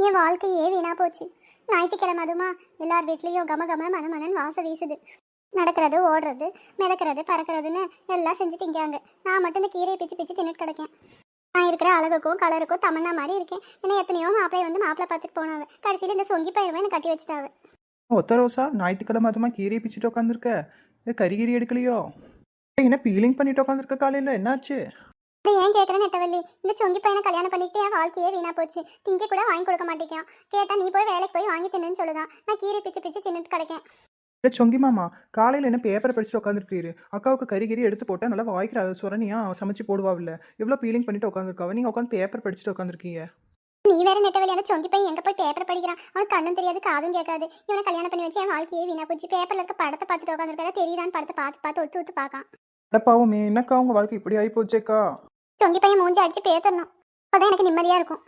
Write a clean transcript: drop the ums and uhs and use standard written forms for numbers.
என் வாழ்க்கையே வீணா போச்சு. ஞாயிற்றுக்கிழமை அதுமா எல்லார் வீட்லேயும் கம கம மனமனன்னு வாசம் வீசுது. நடக்கிறது, ஓடுறது, மிதக்கிறது, பறக்கிறதுன்னு எல்லாம் செஞ்சு திங்காங்க. நான் மட்டும் இந்த கீரையை பிச்சு பிச்சு தின்னுட்டு கிடக்கேன். நான் இருக்கிற அழகுக்கும் கலருக்கும் தமன்னா மாதிரி இருக்கேன். என்ன எத்தனையோ மாப்பிள்ளை வந்து மாப்பிள்ளை பார்த்துட்டு போனாங்க. கடைசியில் இந்த சொங்கி பயிரமே எனக்கு கட்டி வச்சுட்டாங்க. ஒத்த ரோசா, ஞாயிற்றுக்கிழமை அதுமா கீரையை பிச்சுட்டு உட்காந்துருக்க. இது கறிகீரி எடுக்கலையோ? என்ன பீலிங் பண்ணிட்டு உட்காந்துருக்க? காலையில் என்னாச்சு? அது ஏன் கேட்குறேன் நெட்டவள்ளி, இந்த சொங்கி பையனை கல்யாணம் பண்ணிட்டு என் வாழ்க்கையே வீணா போச்சு. திங்க கூட வாங்கி கொடுக்க மாட்டேங்கான். கேட்டால் நீ போய் வேலைக்கு போய் வாங்கி தின்னுன்னு சொல்லுதான். நான் கீரை பிச்சு பிச்சு தின்னுட்டு கிடக்கேன். இல்லை சொங்கி மாமா, காலையில் என்ன பேப்பரை படிச்சுட்டு உட்காந்துருக்கீரு? அக்காவுக்கு கறிகீரி எடுத்து போட்டால் நல்லா வாய்க்கிற சுரணியா சமைச்சு போடுவாவில்ல. எவ்வளோ பீலிங் பண்ணிட்டு உட்காந்துருக்காவ? நீங்கள் உட்காந்து பேப்பர் படிச்சுட்டு உட்காந்துருக்கீங்க. நீ வேற நெட்டவள்ளி, அந்த சொங்கி பையன் எங்கே போய் பேப்பர் படிக்கிறான்? அவனுக்கு கண்ணும் தெரியாது காதும் கேட்காது. இவனை கல்யாணம் பண்ணி வச்சு என் வாழ்க்கையே வீணா போச்சு. பேப்பரில் இருக்க படத்தை பார்த்துட்டு உட்காந்துருக்கா தெரியுதான்னு படத்தை பார்த்து பார்த்து ஒத்து ஒத்து பார்க்கான். அடப்பாவுமே, என்னக்கா உங்கள் வாழ்க்கை இப்படி ஆகி போச்சேக்கா? சொங்கி பையன் மூஞ்சி அடிச்சு பேத்தரணும். அப்போதான் எனக்கு நிம்மதியாக இருக்கும்.